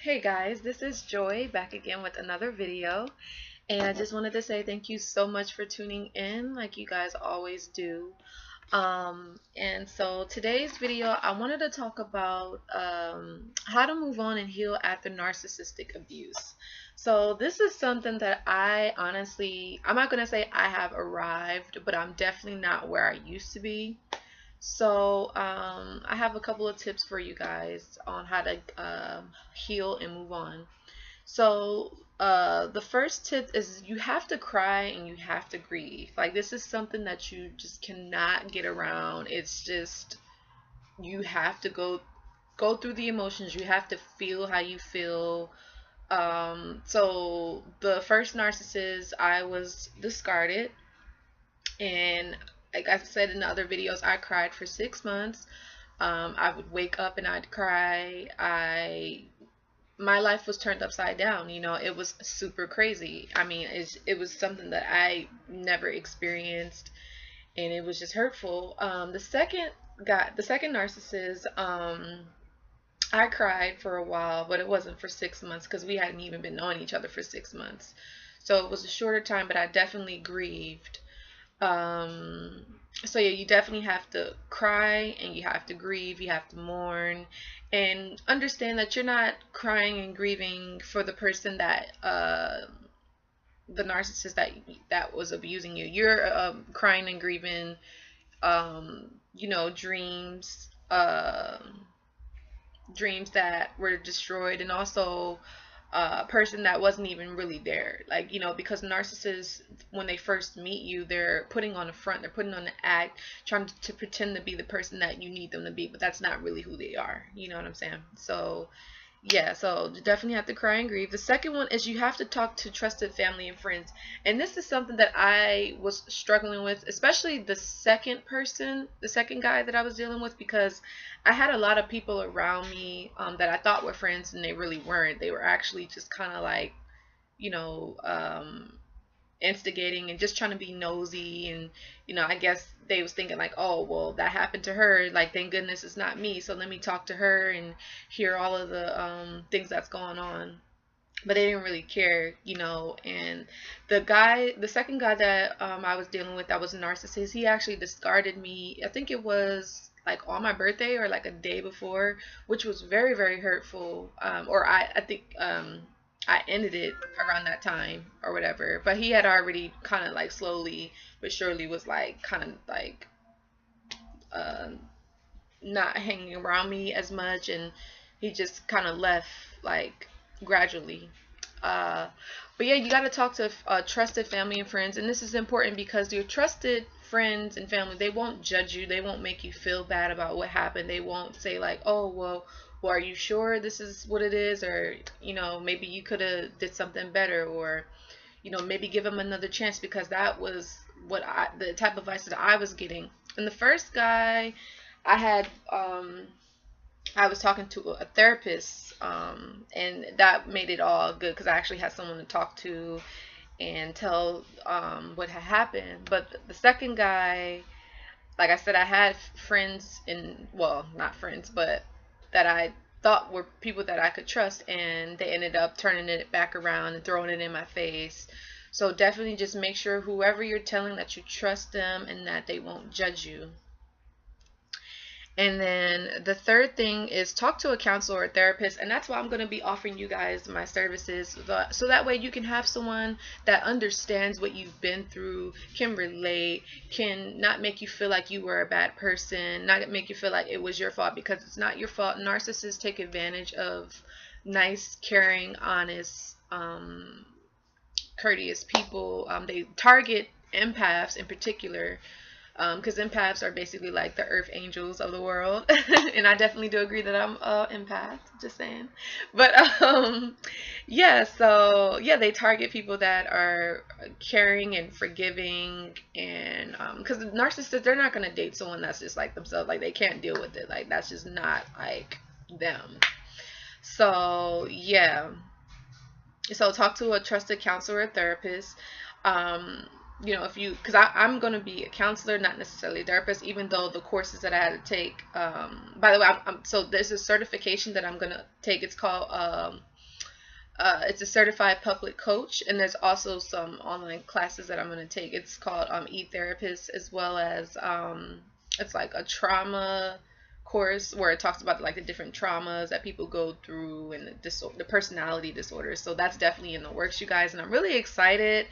Hey guys, this is Joy back again with another video, and I just wanted to say thank you so much for tuning in like you guys always do. And so today's video I wanted to talk about how to move on and heal after narcissistic abuse. So this is something that I honestly, I'm not going to say I have arrived, but I'm definitely not where I used to be. So I have a couple of tips for you guys on how to heal and move on. So the first tip is you have to cry and you have to grieve. Like this is something that you just cannot get around. It's just you have to go through the emotions. You have to feel how you feel. So the first narcissist, I was discarded, and like I said in the other videos, I cried for 6 months. I would wake up and I'd cry. My life was turned upside down. You know, it was super crazy. I mean, it was something that I never experienced, and it was just hurtful. The second narcissist, I cried for a while, but it wasn't for 6 months because we hadn't even been knowing each other for 6 months. So it was a shorter time, but I definitely grieved. um so yeah, you definitely have to cry and you have to grieve, you have to mourn, and understand that you're not crying and grieving for the person that the narcissist that was abusing you. You're crying and grieving, dreams, dreams that were destroyed, and also a person that wasn't even really there. Like, because narcissists, when they first meet you, they're putting on a front, they're putting on an act, trying to pretend to be the person that you need them to be, but that's not really who they are. You know what I'm saying? So yeah, so you definitely have to cry and grieve. The second one is you have to talk to trusted family and friends. And this is something that I was struggling with, especially the second guy that I was dealing with, because I had a lot of people around me that I thought were friends, and they really weren't. They were actually just kind of like, you know, instigating and just trying to be nosy. And I guess they was thinking like, oh well, that happened to her, like thank goodness it's not me, so let me talk to her and hear all of the things that's going on. But they didn't really care. And the second guy that I was dealing with, that was a narcissist, he actually discarded me. I think it was like on my birthday or like a day before, which was very, very hurtful. Or I think I ended it around that time or whatever. But he had already kind of like slowly but surely was like kind of like uh, not hanging around me as much, and he just kind of left like gradually. Uh, but yeah, you got to talk to trusted family and friends, and this is important because your trusted friends and family, they won't judge you, they won't make you feel bad about what happened, they won't say like, oh well, are you sure this is what it is, or maybe you could have did something better, or maybe give him another chance, because that was the type of advice that I was getting. And the first guy I had, I was talking to a therapist, and that made it all good because I actually had someone to talk to and tell what had happened. But the second guy, like I said, I had friends, well, not friends, but that I thought were people that I could trust, and they ended up turning it back around and throwing it in my face. So definitely just make sure whoever you're telling, that you trust them and that they won't judge you. And then the third thing is talk to a counselor or therapist, and that's why I'm going to be offering you guys my services, so that way you can have someone that understands what you've been through, can relate, can not make you feel like you were a bad person, not make you feel like it was your fault, because it's not your fault. Narcissists take advantage of nice, caring, honest, courteous people. They target empaths in particular, because empaths are basically like the earth angels of the world. And I definitely do agree that I'm an empath, just saying. But yeah, so yeah, they target people that are caring and forgiving. And because narcissists, they're not going to date someone that's just like themselves. Like they can't deal with it, like that's just not like them. So yeah, so talk to a trusted counselor or therapist. um if you, because I'm going to be a counselor, not necessarily a therapist, even though the courses that I had to take, by the way, so there's a certification that I'm going to take. It's called It's a certified public coach, and there's also some online classes that I'm going to take. It's called e-therapist, as well as it's like a trauma course where it talks about like the different traumas that people go through and the personality disorders. So that's definitely in the works, you guys, and I'm really excited.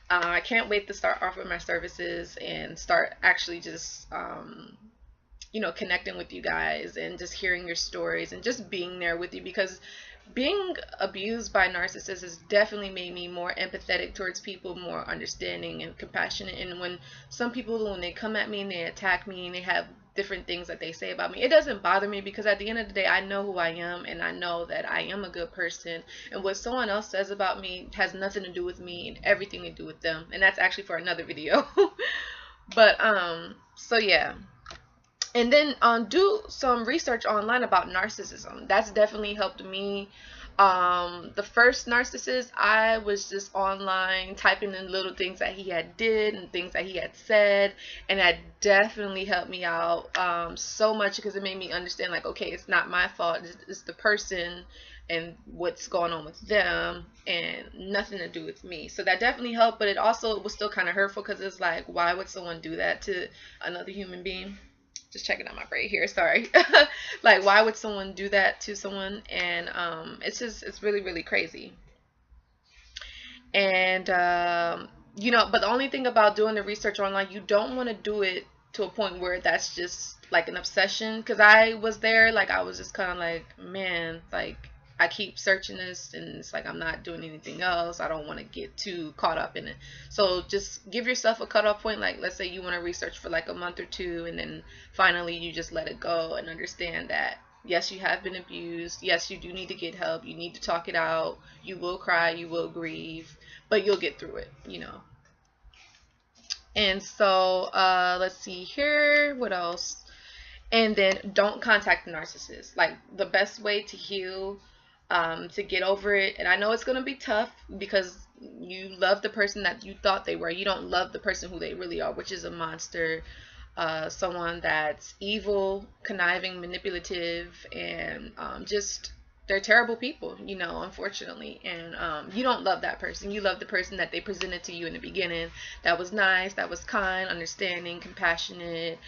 I can't wait to start offering my services and start actually just you know, connecting with you guys and just hearing your stories and just being there with you, because being abused by narcissists has definitely made me more empathetic towards people, more understanding and compassionate. And when some people, when they come at me and they attack me and they have different things that they say about me, it doesn't bother me, because at the end of the day, I know who I am, and I know that I am a good person, and what someone else says about me has nothing to do with me and everything to do with them. And that's actually for another video. But so yeah. And then do some research online about narcissism. That's definitely helped me. The first narcissist, I was just online typing in little things that he had did and things that he had said, and that definitely helped me out so much, because it made me understand, like, okay, it's not my fault, it's the person and what's going on with them, and nothing to do with me. So that definitely helped, but it also was still kind of hurtful, because it's like, why would someone do that to another human being? Just checking out my braid here, sorry. Like, why would someone do that to someone? And it's really, really crazy. And you know, but the only thing about doing the research online, you don't want to do it to a point where that's just like an obsession, because I was there, like, I was just kind of like, man, like, I keep searching this and it's like I'm not doing anything else. I don't want to get too caught up in it. So just give yourself a cutoff point. Like, let's say you want to research for like a month or two, and then finally you just let it go and understand that yes, you have been abused. Yes, you do need to get help. You need to talk it out. You will cry, you will grieve, but you'll get through it, you know. And so let's see here, what else? And then don't contact the narcissist. Like, the best way to heal, to get over it, and I know it's gonna be tough, because you love the person that you thought they were. You don't love the person who they really are, which is a monster, someone that's evil, conniving, manipulative, and just, they're terrible people, you know, unfortunately. And you don't love that person. You love the person that they presented to you in the beginning, that was nice, that was kind, understanding, compassionate,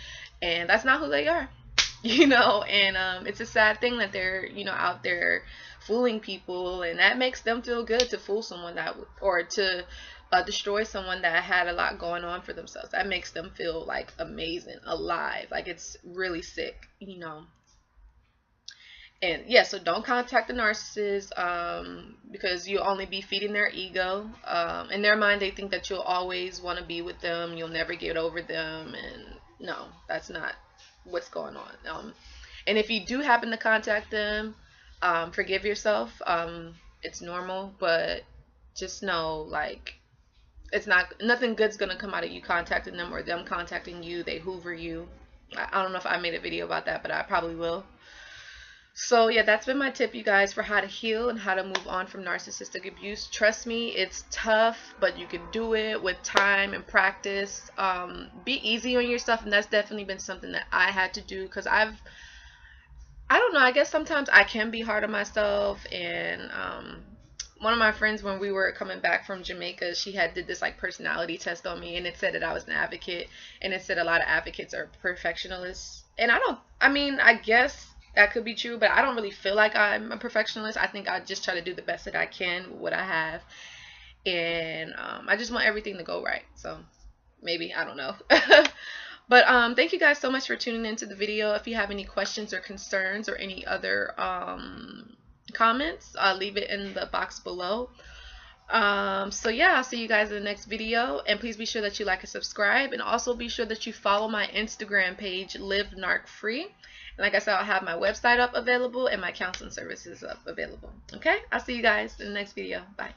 and that's not who they are. You know. And it's a sad thing that they're, you know, out there fooling people, and that makes them feel good to fool someone that, or to destroy someone that had a lot going on for themselves. That makes them feel like amazing, alive. Like, it's really sick, you know. And yeah, so don't contact the narcissist, because you'll only be feeding their ego. In their mind, they think that you'll always want to be with them, you'll never get over them, and no, that's not what's going on. And if you do happen to contact them, forgive yourself. It's normal, but just know, like, it's not, nothing good's gonna come out of you contacting them or them contacting you. They hoover you. I don't know if I made a video about that, but I probably will. So yeah, that's been my tip, you guys, for how to heal and how to move on from narcissistic abuse. Trust me, it's tough, but you can do it with time and practice. Be easy on yourself, and that's definitely been something that I had to do, because I don't know, I guess sometimes I can be hard on myself. And one of my friends, when we were coming back from Jamaica, she had did this like personality test on me, and it said that I was an advocate, and it said a lot of advocates are perfectionists. And I mean, I guess that could be true, but I don't really feel like I'm a perfectionist. I think I just try to do the best that I can with what I have, and I just want everything to go right. So maybe, I don't know. But thank you guys so much for tuning into the video. If you have any questions or concerns or any other comments, leave it in the box below. So yeah, I'll see you guys in the next video, and please be sure that you like and subscribe, and also be sure that you follow my Instagram page, Live Narc Free. And like I said, I'll have my website up available and my counseling services up available. Okay, I'll see you guys in the next video. Bye.